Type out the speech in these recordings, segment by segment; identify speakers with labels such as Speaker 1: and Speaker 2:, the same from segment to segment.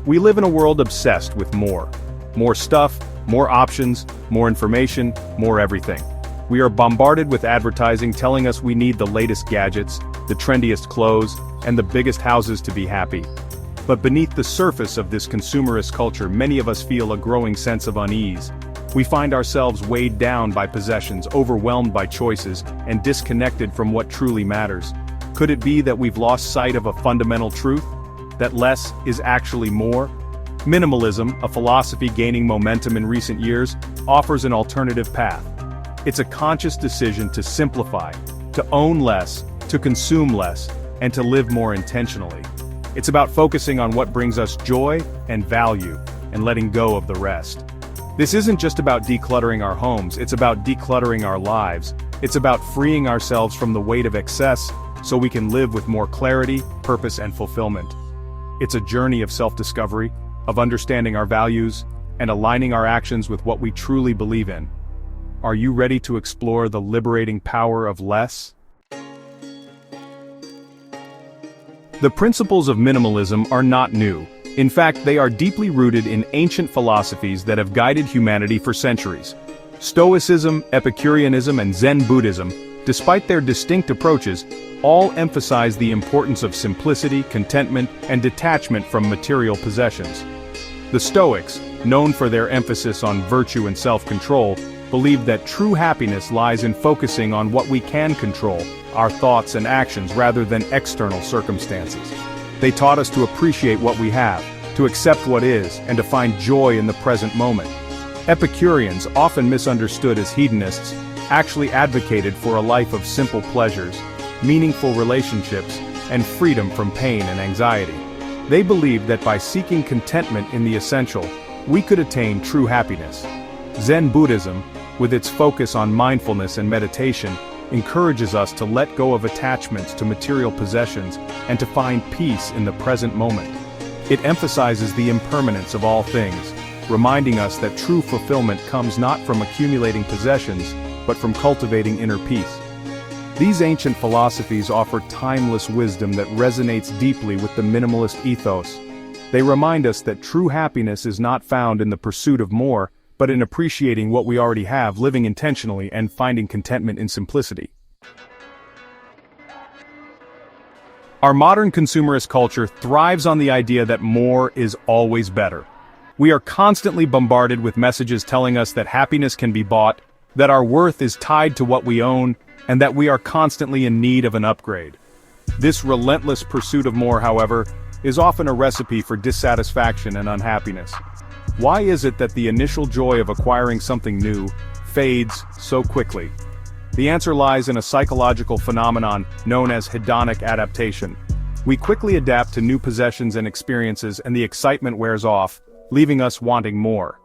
Speaker 1: We live in a world obsessed with more. More stuff, more options, more information, more everything. We are bombarded with advertising telling us we need the latest gadgets, the trendiest clothes, and the biggest houses to be happy. But beneath the surface of this consumerist culture, many of us feel a growing sense of unease. We find ourselves weighed down by possessions, overwhelmed by choices, and disconnected from what truly matters. Could it be that we've lost sight of a fundamental truth? That less is actually more? Minimalism, a philosophy gaining momentum in recent years, offers an alternative path. It's a conscious decision to simplify, to own less, to consume less, and to live more intentionally. It's about focusing on what brings us joy and value, and letting go of the rest. This isn't just about decluttering our homes, it's about decluttering our lives. It's about freeing ourselves from the weight of excess, so we can live with more clarity, purpose, and fulfillment. It's a journey of self-discovery, of understanding our values, and aligning our actions with what we truly believe in. Are you ready to explore the liberating power of less? The principles of minimalism are not new. In fact, they are deeply rooted in ancient philosophies that have guided humanity for centuries. Stoicism, Epicureanism, and Zen Buddhism, despite their distinct approaches, all emphasize the importance of simplicity, contentment, and detachment from material possessions. The Stoics, known for their emphasis on virtue and self-control, believed that true happiness lies in focusing on what we can control, our thoughts and actions rather than external circumstances. They taught us to appreciate what we have, to accept what is, and to find joy in the present moment. Epicureans, often misunderstood as hedonists, actually advocated for a life of simple pleasures, meaningful relationships, and freedom from pain and anxiety. They believed that by seeking contentment in the essential, we could attain true happiness. Zen Buddhism, with its focus on mindfulness and meditation, encourages us to let go of attachments to material possessions and to find peace in the present moment. It emphasizes the impermanence of all things, reminding us that true fulfillment comes not from accumulating possessions, but from cultivating inner peace. These ancient philosophies offer timeless wisdom that resonates deeply with the minimalist ethos. They remind us that true happiness is not found in the pursuit of more, but in appreciating what we already have, living intentionally, and finding contentment in simplicity. Our modern consumerist culture thrives on the idea that more is always better. We are constantly bombarded with messages telling us that happiness can be bought, that our worth is tied to what we own, and that we are constantly in need of an upgrade. This relentless pursuit of more, however, is often a recipe for dissatisfaction and unhappiness. Why is it that the initial joy of acquiring something new fades so quickly? The answer lies in a psychological phenomenon known as hedonic adaptation. We quickly adapt to new possessions and experiences, and the excitement wears off, leaving us wanting more.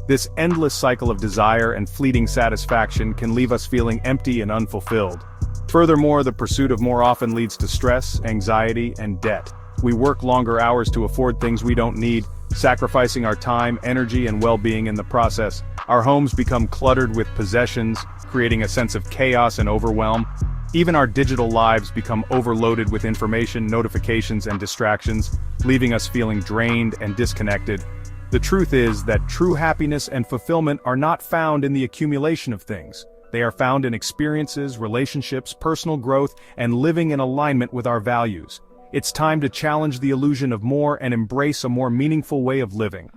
Speaker 1: This endless cycle of desire and fleeting satisfaction can leave us feeling empty and unfulfilled. Furthermore, the pursuit of more often leads to stress, anxiety, and debt. We work longer hours to afford things we don't need, sacrificing our time, energy, and well-being in the process. Our homes become cluttered with possessions, creating a sense of chaos and overwhelm. Even our digital lives become overloaded with information, notifications, and distractions, leaving us feeling drained and disconnected. The truth is that true happiness and fulfillment are not found in the accumulation of things. They are found in experiences, relationships, personal growth, and living in alignment with our values. It's time to challenge the illusion of more and embrace a more meaningful way of living.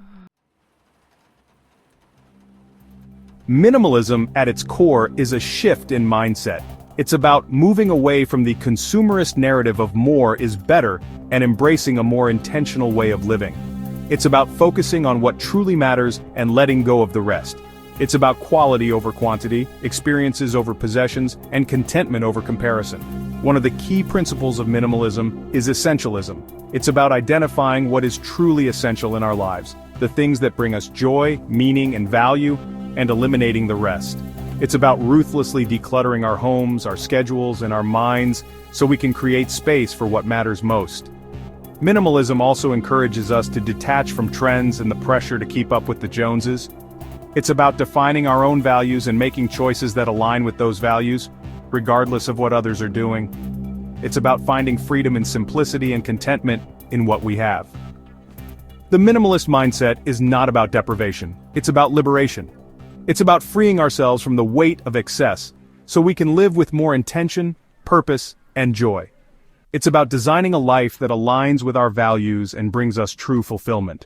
Speaker 1: Minimalism, at its core, is a shift in mindset. It's about moving away from the consumerist narrative of more is better and embracing a more intentional way of living. It's about focusing on what truly matters and letting go of the rest. It's about quality over quantity, experiences over possessions, and contentment over comparison. One of the key principles of minimalism is essentialism. It's about identifying what is truly essential in our lives, the things that bring us joy, meaning, and value, and eliminating the rest. It's about ruthlessly decluttering our homes, our schedules, and our minds so we can create space for what matters most. Minimalism also encourages us to detach from trends and the pressure to keep up with the Joneses. It's about defining our own values and making choices that align with those values, regardless of what others are doing. It's about finding freedom in simplicity and contentment in what we have. The minimalist mindset is not about deprivation, it's about liberation. It's about freeing ourselves from the weight of excess, so we can live with more intention, purpose, and joy. It's about designing a life that aligns with our values and brings us true fulfillment.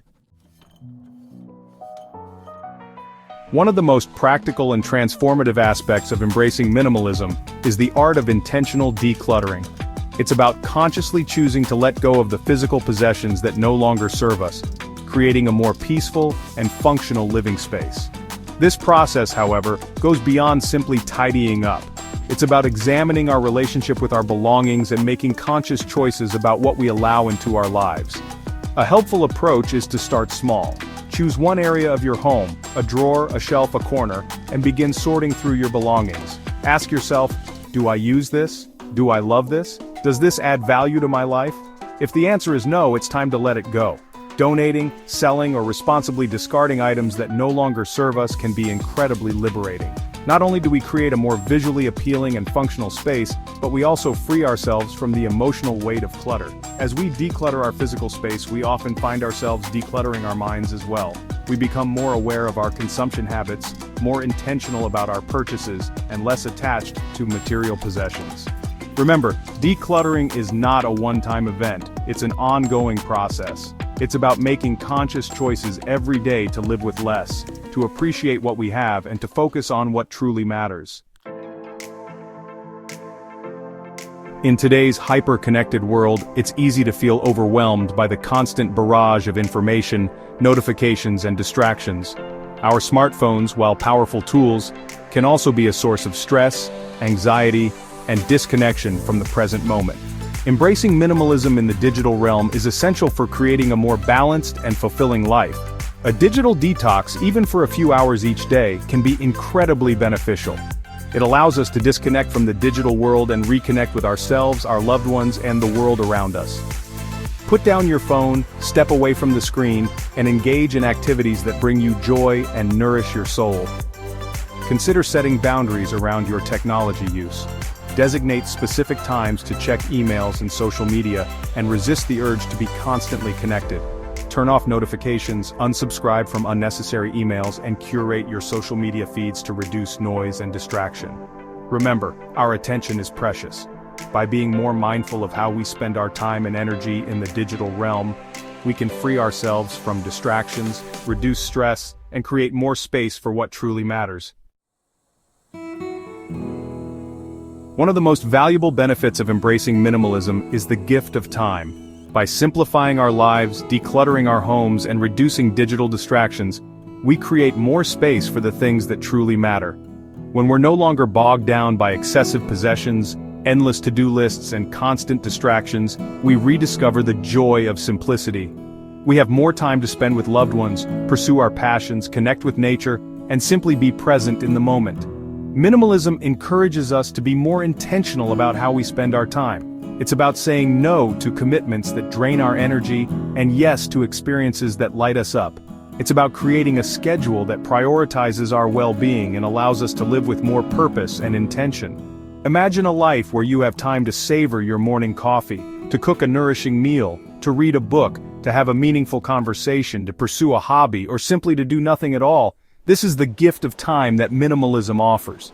Speaker 1: One of the most practical and transformative aspects of embracing minimalism is the art of intentional decluttering. It's about consciously choosing to let go of the physical possessions that no longer serve us, creating a more peaceful and functional living space. This process, however, goes beyond simply tidying up. It's about examining our relationship with our belongings and making conscious choices about what we allow into our lives. A helpful approach is to start small. Choose one area of your home, a drawer, a shelf, a corner, and begin sorting through your belongings. Ask yourself, do I use this? Do I love this? Does this add value to my life? If the answer is no, it's time to let it go. Donating, selling, or responsibly discarding items that no longer serve us can be incredibly liberating. Not only do we create a more visually appealing and functional space, but we also free ourselves from the emotional weight of clutter. As we declutter our physical space, we often find ourselves decluttering our minds as well. We become more aware of our consumption habits, more intentional about our purchases, and less attached to material possessions. Remember, decluttering is not a one-time event, it's an ongoing process. It's about making conscious choices every day to live with less, to appreciate what we have, and to focus on what truly matters. In today's hyper-connected world, it's easy to feel overwhelmed by the constant barrage of information, notifications, and distractions. Our smartphones, while powerful tools, can also be a source of stress, anxiety, and disconnection from the present moment. Embracing minimalism in the digital realm is essential for creating a more balanced and fulfilling life. A digital detox, even for a few hours each day, can be incredibly beneficial. It allows us to disconnect from the digital world and reconnect with ourselves, our loved ones, and the world around us. Put down your phone, step away from the screen, and engage in activities that bring you joy and nourish your soul. Consider setting boundaries around your technology use. Designate specific times to check emails and social media, and resist the urge to be constantly connected. Turn off notifications, unsubscribe from unnecessary emails, and curate your social media feeds to reduce noise and distraction. Remember, our attention is precious. By being more mindful of how we spend our time and energy in the digital realm, we can free ourselves from distractions, reduce stress, and create more space for what truly matters. One of the most valuable benefits of embracing minimalism is the gift of time. By simplifying our lives, decluttering our homes, and reducing digital distractions, we create more space for the things that truly matter. When we're no longer bogged down by excessive possessions, endless to-do lists, and constant distractions, we rediscover the joy of simplicity. We have more time to spend with loved ones, pursue our passions, connect with nature, and simply be present in the moment. Minimalism encourages us to be more intentional about how we spend our time. It's about saying no to commitments that drain our energy and yes to experiences that light us up. It's about creating a schedule that prioritizes our well-being and allows us to live with more purpose and intention. Imagine a life where you have time to savor your morning coffee, to cook a nourishing meal, to read a book, to have a meaningful conversation, to pursue a hobby, or simply to do nothing at all. This is the gift of time that minimalism offers.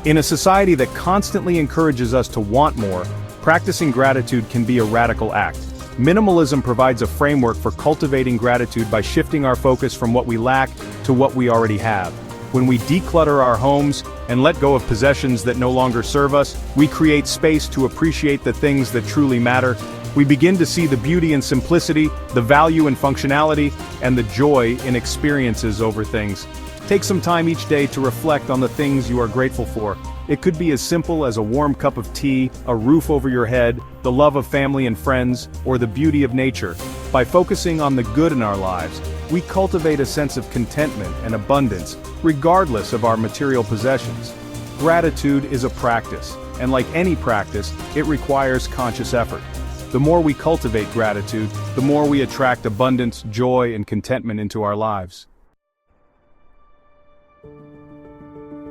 Speaker 1: In a society that constantly encourages us to want more, practicing gratitude can be a radical act. Minimalism provides a framework for cultivating gratitude by shifting our focus from what we lack to what we already have. When we declutter our homes and let go of possessions that no longer serve us, we create space to appreciate the things that truly matter. We begin to see the beauty in simplicity, the value in functionality, and the joy in experiences over things. Take some time each day to reflect on the things you are grateful for. It could be as simple as a warm cup of tea, a roof over your head, the love of family and friends, or the beauty of nature. By focusing on the good in our lives, we cultivate a sense of contentment and abundance, regardless of our material possessions. Gratitude is a practice, and like any practice, it requires conscious effort. The more we cultivate gratitude, the more we attract abundance, joy, and contentment into our lives.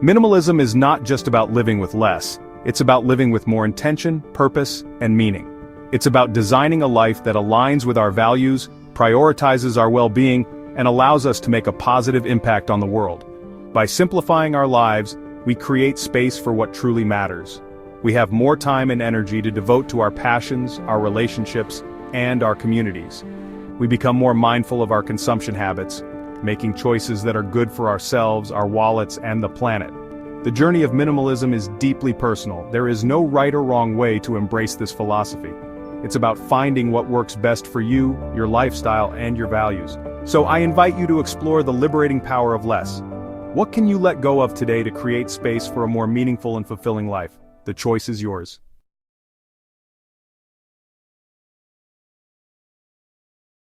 Speaker 1: Minimalism is not just about living with less, it's about living with more intention, purpose, and meaning. It's about designing a life that aligns with our values, prioritizes our well-being, and allows us to make a positive impact on the world. By simplifying our lives, we create space for what truly matters. We have more time and energy to devote to our passions, our relationships, and our communities. We become more mindful of our consumption habits, making choices that are good for ourselves, our wallets, and the planet. The journey of minimalism is deeply personal. There is no right or wrong way to embrace this philosophy. It's about finding what works best for you, your lifestyle, and your values. So I invite you to explore the liberating power of less. What can you let go of today to create space for a more meaningful and fulfilling life? The choice is yours.